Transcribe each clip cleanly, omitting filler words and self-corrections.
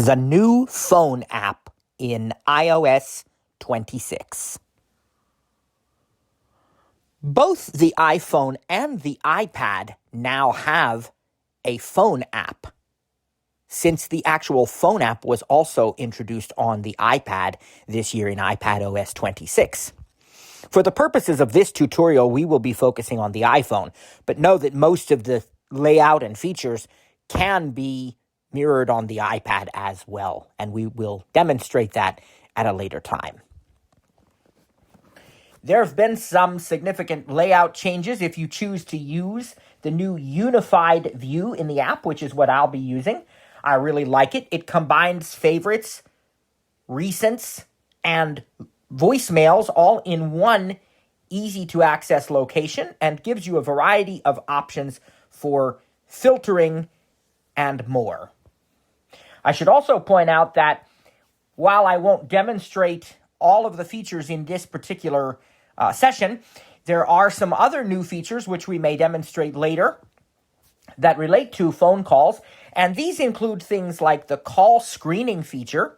the new phone app in iOS 26. Both the iPhone and the iPad now have a phone app, since the actual phone app was also introduced on the iPad this year in iPadOS 26. For the purposes of this tutorial, we will be focusing on the iPhone, but know that most of the layout and features can be mirrored on the iPad as well, and we will demonstrate that at a later time. There have been some significant layout changes if you choose to use the new unified view in the app, which is what I'll be using. I really like it. It combines favorites, recents, and voicemails all in one easy-to-access location and gives you a variety of options for filtering and more. I should also point out that while I won't demonstrate all of the features in this particular session, there are some other new features which we may demonstrate later that relate to phone calls, and these include things like the call screening feature,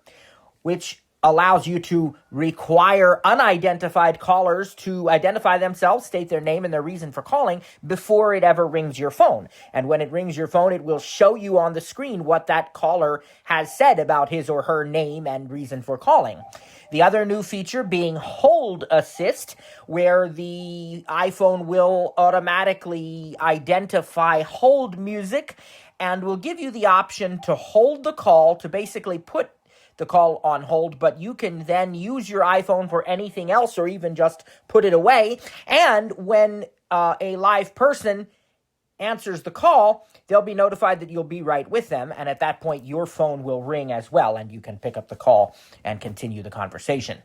which allows you to require unidentified callers to identify themselves, state their name and their reason for calling before it ever rings your phone. And when it rings your phone, it will show you on the screen what that caller has said about his or her name and reason for calling. The other new feature being Hold Assist, where the iPhone will automatically identify hold music and will give you the option to hold the call, to basically put the call on hold, but you can then use your iPhone for anything else or even just put it away. And when a live person answers the call, they'll be notified that you'll be right with them, and at that point your phone will ring as well, and you can pick up the call and continue the conversation.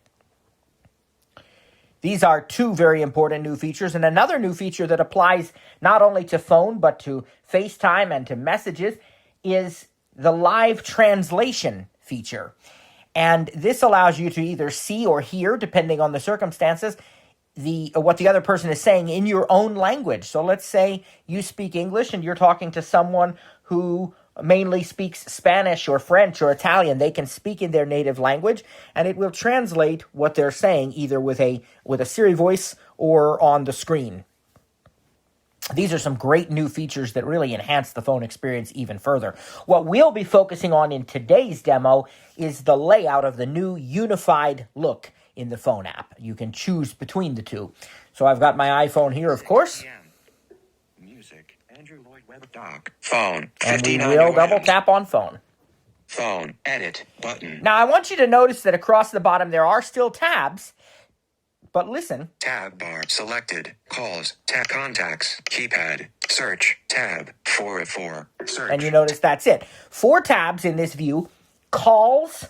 These are two very important new features, and another new feature that applies not only to phone but to FaceTime and to messages is the live translation feature. And this allows you to either see or hear, depending on the circumstances, what the other person is saying in your own language. So let's say you speak English and you're talking to someone who mainly speaks Spanish or French or Italian. They can speak in their native language, and it will translate what they're saying either with a Siri voice or on the screen. These are some great new features that really enhance the phone experience even further. What we'll be focusing on in today's demo is the layout of the new unified look in the phone app. You can choose between the two. So I've got my iPhone here, of course. Music, Andrew Lloyd Webber dock, phone, and we will double tap on phone. Phone, edit, button. Now I want you to notice that across the bottom there are still tabs, but listen. Tab bar selected, calls, tab contacts, keypad, search, tab, 4 of 4, search. And you notice that's it. 4 tabs in this view: calls,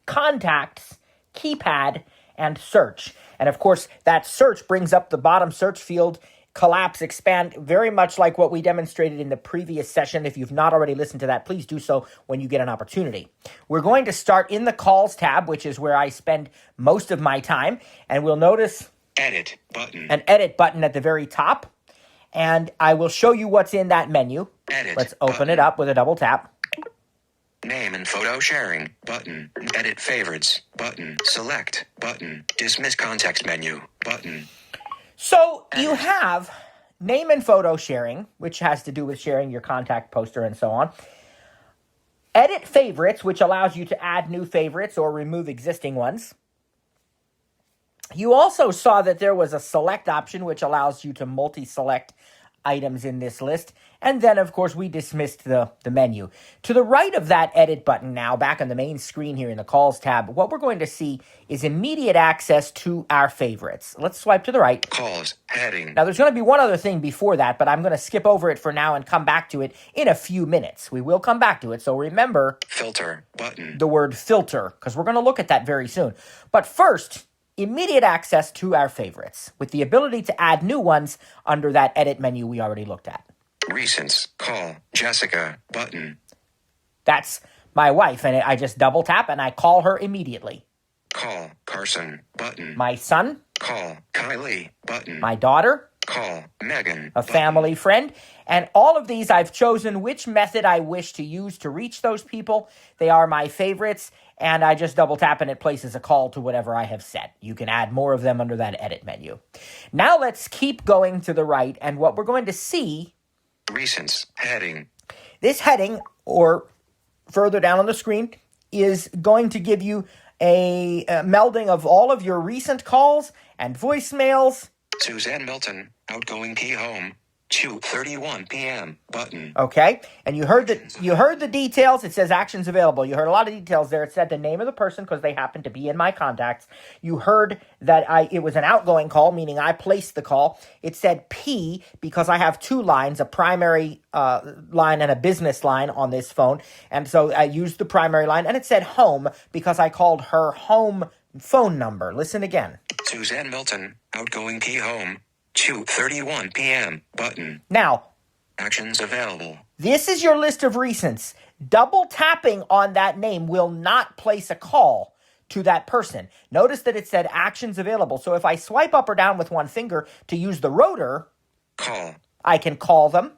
contacts, keypad, and search. And of course, that search brings up the bottom search field, collapse, expand, very much like what we demonstrated in the previous session. If you've not already listened to that, please do so when you get an opportunity. We're going to start in the calls tab, which is where I spend most of my time, and we'll notice edit button. An edit button at the very top, and I will show you what's in that menu. Edit Let's open button. it up with a double tap. Name and photo sharing button. Edit favorites button. Select button. Dismiss context menu button. So you have name and photo sharing, which has to do with sharing your contact poster and so on. Edit favorites, which allows you to add new favorites or remove existing ones. You also saw that there was a select option, which allows you to multi-select items in this list. And then, of course, we dismissed the menu. To the right of that edit button now, back on the main screen here in the calls tab, what we're going to see is immediate access to our favorites. Let's swipe to the right. Calls, heading. Now, there's going to be one other thing before that, but I'm going to skip over it for now and come back to it in a few minutes. We will come back to it, so remember filter button. The word filter, because we're going to look at that very soon. But first, immediate access to our favorites with the ability to add new ones under that edit menu we already looked at. Recents, call, Jessica, button. That's my wife, and I just double tap and I call her immediately. Call, Carson, button. My son. Call, Kylie, button. My daughter. Call Megan. A family friend. And all of these, I've chosen which method I wish to use to reach those people. They are my favorites, and I just double tap and it places a call to whatever I have set. You can add more of them under that edit menu. Now let's keep going to the right, and what we're going to see... Recents heading. This heading, or further down on the screen, is going to give you a melding of all of your recent calls and voicemails. Suzanne Milton, outgoing key home, 2:31 p.m. button. Okay, and you heard the details. It says actions available. You heard a lot of details there. It said the name of the person because they happen to be in my contacts. You heard that it was an outgoing call, meaning I placed the call. It said P because I have two lines, a primary line and a business line on this phone, and so I used the primary line. And it said home because I called her home phone number. Listen again. Suzanne Milton, outgoing key home, 2:31 p.m. button. Now, actions available. This is your list of recents. Double tapping on that name will not place a call to that person. Notice that it said actions available. So if I swipe up or down with one finger to use the rotor, call. I can call them.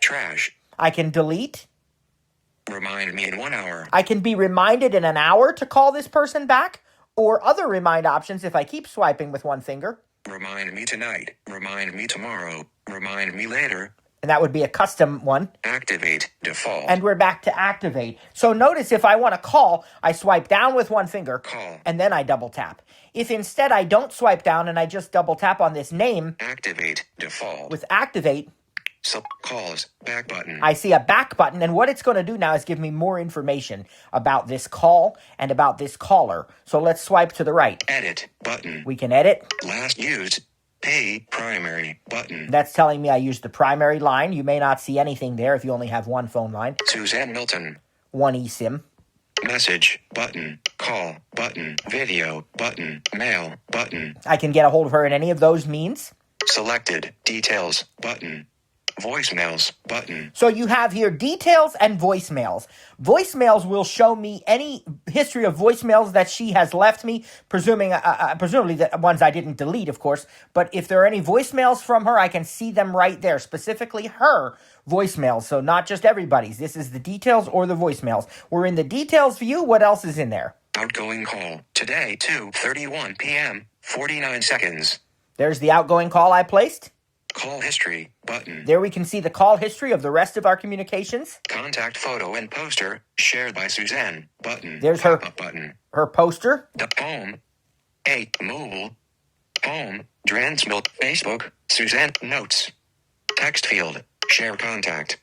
Trash. I can delete. Remind me in 1 hour. I can be reminded in an hour to call this person back, or other remind options if I keep swiping with one finger. Remind me tonight. Remind me tomorrow. Remind me later. And that would be a custom one. Activate default. And we're back to activate. So notice if I want to call, I swipe down with one finger. Call. And then I double tap. If instead I don't swipe down and I just double tap on this name. Activate default. With activate. So calls back button. I see a back button, and what it's going to do now is give me more information about this call and about this caller. So let's swipe to the right. Edit button. We can edit. Last used. Pay primary button. That's telling me I used the primary line. You may not see anything there if you only have one phone line. Suzanne Milton. One eSIM. Message button. Call button. Video button. Mail button. I can get a hold of her in any of those means. Selected. Details button. Voicemails button. So you have here details and voicemails. Voicemails will show me any history of voicemails that she has left me, presumably the ones I didn't delete, of course. But if there are any voicemails from her, I can see them right there, specifically her voicemails. So not just everybody's. This is the details or the voicemails. We're in the details view. What else is in there? Outgoing call. Today, 2:31 p.m., 49 seconds. There's the outgoing call I placed. Call history button. There we can see the call history of the rest of our communications. Contact photo and poster shared by Suzanne button. There's her pop-up button. Her poster. The home. 8 mobile. Home. Transmil. Facebook. Suzanne notes. Text field. Share contact.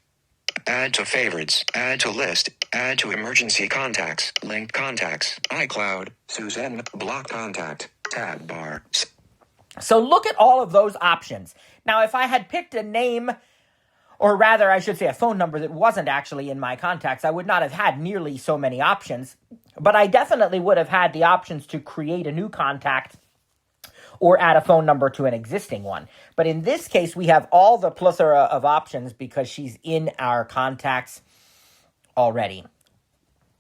Add to favorites. Add to list. Add to emergency contacts. Linked contacts. iCloud. Suzanne. Block contact. Tab bar. So look at all of those options. Now, if I had picked a name, or rather, I should say a phone number that wasn't actually in my contacts, I would not have had nearly so many options. But I definitely would have had the options to create a new contact or add a phone number to an existing one. But in this case, we have all the plethora of options because she's in our contacts already.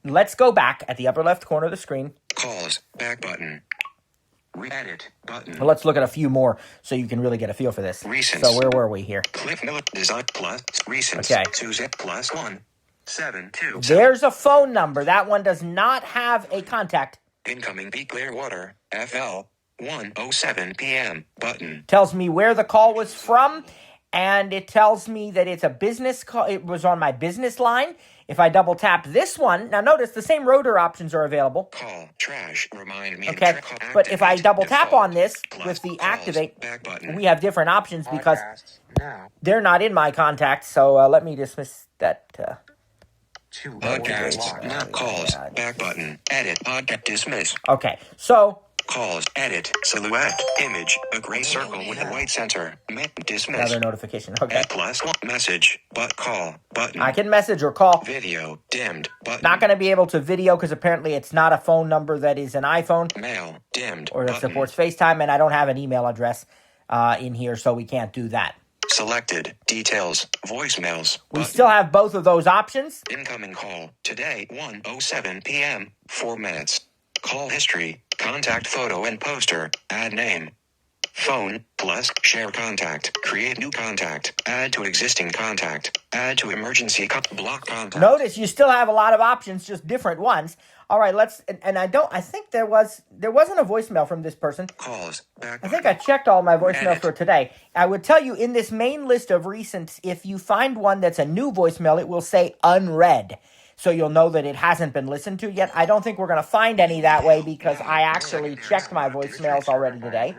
Let's go back at the upper left corner of the screen. Calls. Back button. Re-edit button. Well, let's look at a few more so you can really get a feel for this. Recents. So where were we here? Cliff Note Design Plus. Recents. Okay. Suzanne plus 1. 7 2. There's a phone number. That one does not have a contact. Incoming Be Clearwater. FL. 1:07 p.m. button. Tells me where the call was from, and it tells me that it's a business call. It was on my business line. If I double tap this one, now notice the same rotor options are available. Call. Trash. Remind me. Okay, but if I double tap on this with the calls, activate, back button. we have different options because Podcasts now. they're not in my contacts. So let me dismiss that. Podcasts. Now calls. Back button. Edit. Podcast. Dismiss. Okay, so Calls. Edit. Silhouette. Image. A gray circle with a white center. Dismiss. another notification. Okay, Add plus 1. Message. But call. Button. I can message or call. Video. Dimmed. Button. Not going to be able to video because apparently it's not a phone number that is an iPhone Mail. Dimmed. or that button. supports FaceTime, and I don't have an email address in here, so we can't do that. Selected. Details. Voicemails. We Button. still have both of those options. Incoming call. Today. 1:07 p.m. 4 minutes. Call history. Contact photo and poster. Add name. Phone, plus, share contact, create new contact, add to existing contact, add to emergency block contact. Notice you still have a lot of options, just different ones. All right, I think there wasn't a voicemail from this person. Calls, back I think I checked all my voicemails Edit. for today. I would tell you in this main list of recents, if you find one that's a new voicemail, it will say unread. So you'll know that it hasn't been listened to yet. I don't think we're going to find any that way because I actually checked my voicemails already today.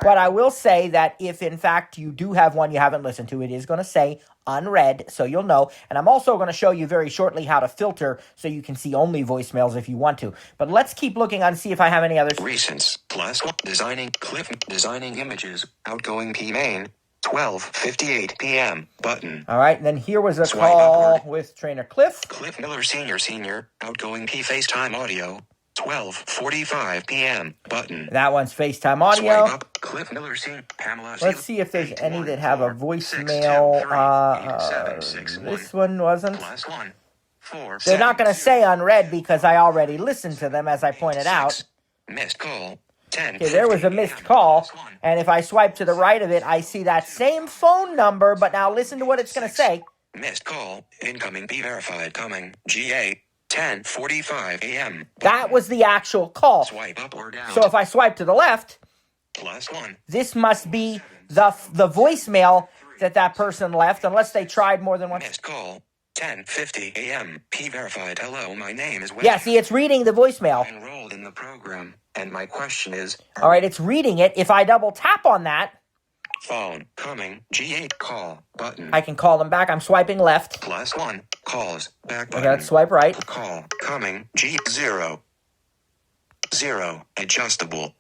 But I will say that if, in fact, you do have one you haven't listened to, it is going to say unread, so you'll know. And I'm also going to show you very shortly how to filter so you can see only voicemails if you want to. But let's keep looking and see if I have any others. Recents, plus, designing images, outgoing P main, 12:58 p.m. button. All right, and then here was a Swipe call upward. with Trainer Cliff. Cliff Miller Senior, outgoing P FaceTime audio, 12:45 p.m. button. That one's FaceTime audio. Swipe up, Cliff Miller Senior, Pamela. Let's see if there's any that have a voicemail. This one wasn't. Plus 1, 4, They're not going to say unread because I already listened to them, as I pointed out. Missed call. 10. Okay, there was a missed call, and if I swipe to the right of it, I see that same phone number, but now listen to what it's going to say. Missed call. Incoming. Be verified. Coming. GA. 10:45 a.m. That was the actual call. Swipe up or down. So if I swipe to the left, Plus 1. this must be the voicemail that person left, unless they tried more than once. Missed call. 10:50 a.m. P verified. Hello, my name is Wes. Yeah, see, it's reading the voicemail. Enrolled in the program, and my question is. All right, it's reading it. If I double tap on that, Phone. Coming. G8 call. Button. I can call them back. I'm swiping left. Plus 1. Calls. Back I button. gotta swipe right. Call. Coming. G0. 0. Adjustable.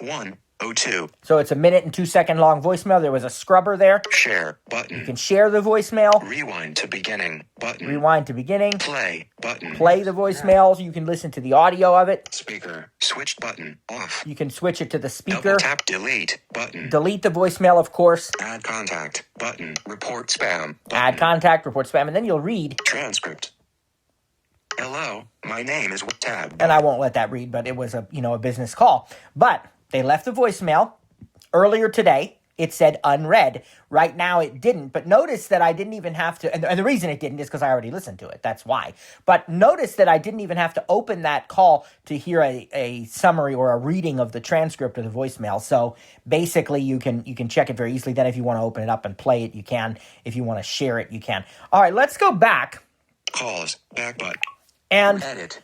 1:02. So it's a 1 and 2 second long voicemail. There was a scrubber there. Share. You Button. can share the voicemail. Rewind to beginning. Button. Rewind to beginning. Play. Button. Play the voicemails. You can listen to the audio of it. Speaker. Switched button. Off. You can switch it to the Double speaker. tap. Delete. Button. Delete the voicemail, of course. Add contact. Button. Report spam. Add contact, report spam, and then you'll read. Transcript. Hello, my name is Tab. And I won't let that read, but it was a business call. But they left a voicemail earlier today. It said unread. Right now it didn't. But notice that I didn't even have to, and the reason it didn't is because I already listened to it. That's why. But notice that I didn't even have to open that call to hear a summary or a reading of the transcript of the voicemail. So basically you can check it very easily. Then if you want to open it up and play it, you can. If you want to share it, you can. All right, let's go back. Calls. Back button. And Edit.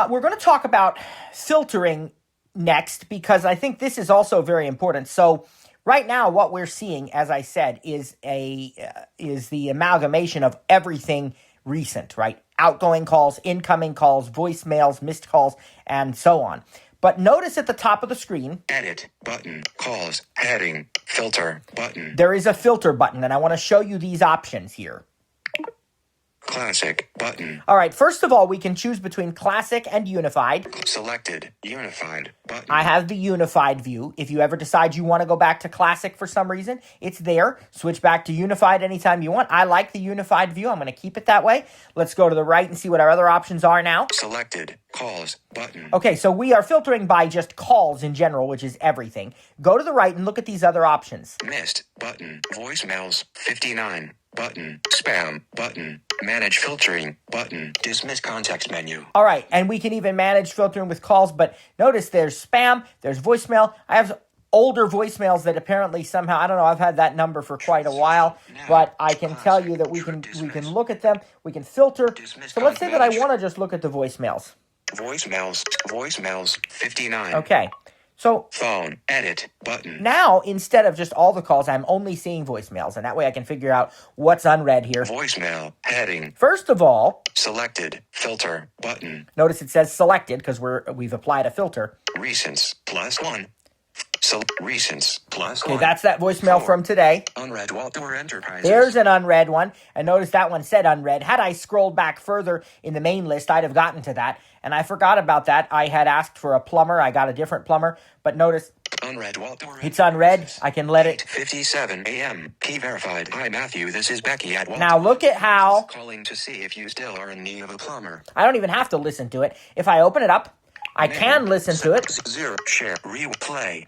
we're going to talk about filtering next because I think this is also very important. So right now, what we're seeing, as I said, is the amalgamation of everything recent, right? Outgoing calls, incoming calls, voicemails, missed calls, and so on. But notice at the top of the screen, Edit. Button. Calls. Heading. Filter. Button. there is a filter button, and I want to show you these options here. Classic. Button. All right, first of all, we can choose between classic and unified. Selected. Unified. Button. I have the unified view. If you ever decide you want to go back to classic for some reason, it's there. Switch back to unified anytime you want. I like the unified view. I'm going to keep it that way. Let's go to the right and see what our other options are now. Selected. Calls. Button. Okay, so we are filtering by just calls in general, which is everything. Go to the right and look at these other options. Missed. Button. Voicemails. 59. Button. Spam. Button. Manage filtering. Button. Dismiss context menu. All right, and we can even manage filtering with calls, but notice there's spam, there's voicemail. I have older voicemails that apparently somehow, I don't know, I've had that number for quite a while, but I can tell you that we can look at them, we can filter. So let's say that I want to just look at the voicemails. Voicemails. 59. Okay, so Phone. Edit. Button. now instead of just all the calls, I'm only seeing voicemails, and that way I can figure out what's unread here. Voicemail. Heading. First of all, Selected. Filter. Button. notice it says selected because we've applied a filter. Recents. Plus 1. Recents. Plus Okay, 1. that's that voicemail from today. Unread Walter Enterprises. There's an unread one, and notice that one said unread. Had I scrolled back further in the main list, I'd have gotten to that, and I forgot about that. I had asked for a plumber. I got a different plumber, but notice Unread Walter it's unread. I can let it. 57 a.m. P verified. Hi Matthew, this is Becky at Walter. Now look at how Calling to see if you still are in need of a plumber. I don't even have to listen to it. If I open it up, I can listen to it. 0. Share. Replay.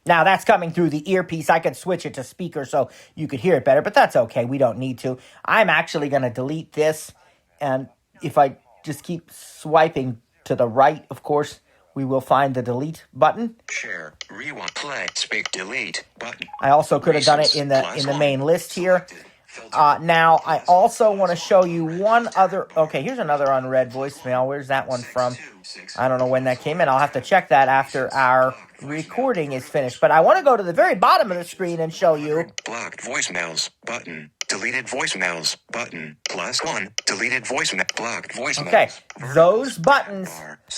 Now, that's coming through the earpiece. I could switch it to speaker so you could hear it better, but that's okay. We don't need to. I'm actually going to delete this, and if I just keep swiping to the right, of course, we will find the delete button. Share, rewind, play, speak, delete button. I also could have done it in the main list here. Now, I also want to show you one other... Okay, here's another unread voicemail. Where's that one from? I don't know when that came in. I'll have to check that after our recording is finished. But I want to go to the very bottom of the screen and show you... Blocked voicemails button. Deleted voicemails button. +1. Deleted voicemail. Blocked voicemails. Okay, those buttons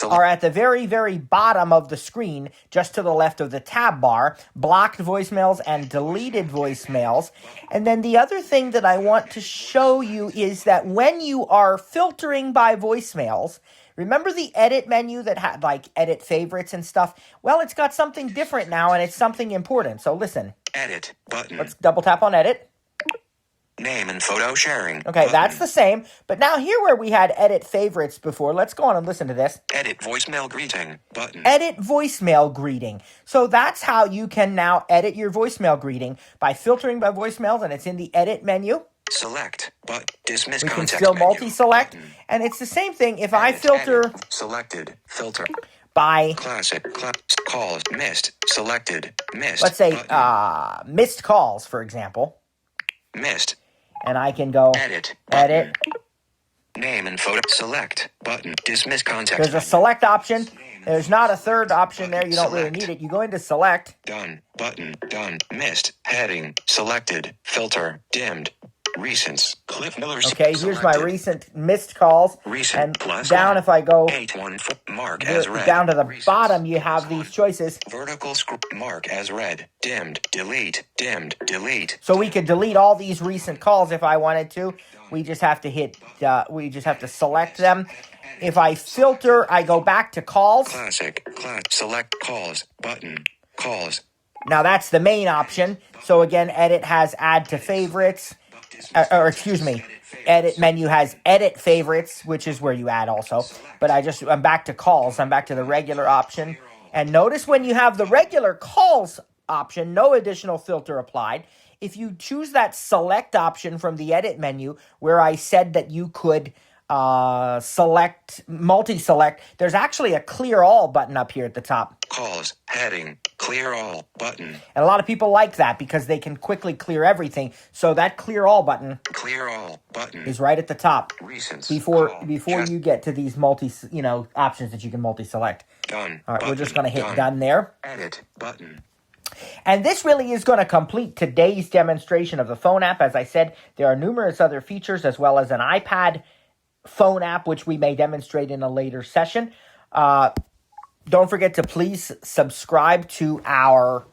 are at the very, very bottom of the screen, just to the left of the tab bar. Blocked voicemails and deleted voicemails. And then the other thing that I want to show you is that when you are filtering by voicemails, remember the edit menu that had like edit favorites and stuff? Well, it's got something different now, and it's something important. So listen. Edit button. Let's double tap on edit. Name and photo sharing. Okay, button. that's the same. But now here where we had edit favorites before, let's go on and listen to this. Edit voicemail greeting button. Edit voicemail greeting. So that's how you can now edit your voicemail greeting by filtering by voicemails, and it's in the edit menu. Select but dismiss We can context still menu, multi-select, button. and it's the same thing if I Edit, filter edit, selected filter by, classic calls missed selected missed. let's say, button. missed calls, for example, Missed. and I can go Edit. edit. Name and photo. Select button. Dismiss context. There's a menu. select option. There's not a third option there. You don't really Select. need it. You go into select. Done. Button. Done. Missed. Heading. Selected. Filter. Dimmed. Recents. Cliff Miller's. Okay, here's my recent missed calls. Recent And plus down, one. if I go 8-1 mark as red. down to the Recents. bottom, you have these choices. Vertical script mark as red. Dimmed. Delete. Dimmed. Delete. So we could delete all these recent calls if I wanted to. We just have to hit, we just have to select them. If I filter, I go back to calls. Classic. Select calls. Button. Calls. Now that's the main option. So again, edit has add to favorites. Edit menu has edit favorites, which is where you add also. But I'm back to calls. I'm back to the regular option. And notice when you have the regular calls option, no additional filter applied. If you choose that select option from the edit menu, where I said that you could multi-select, there's actually a clear all button up here at the top. Calls. Heading. Clear all. Button. And a lot of people like that because they can quickly clear everything. So that clear all button Clear all. Button. is right at the top Recents. before Call. you get to these options that you can multi-select. Done. All right, we're just going to hit Done. done there. Edit. Button. And this really is going to complete today's demonstration of the phone app. As I said, there are numerous other features as well as an iPad phone app, which we may demonstrate in a later session. Don't forget to please subscribe to our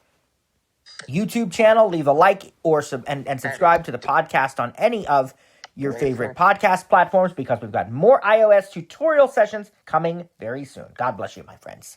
YouTube channel, leave a like and subscribe to the podcast on any of your favorite podcast platforms because we've got more iOS tutorial sessions coming very soon. God bless you, my friends.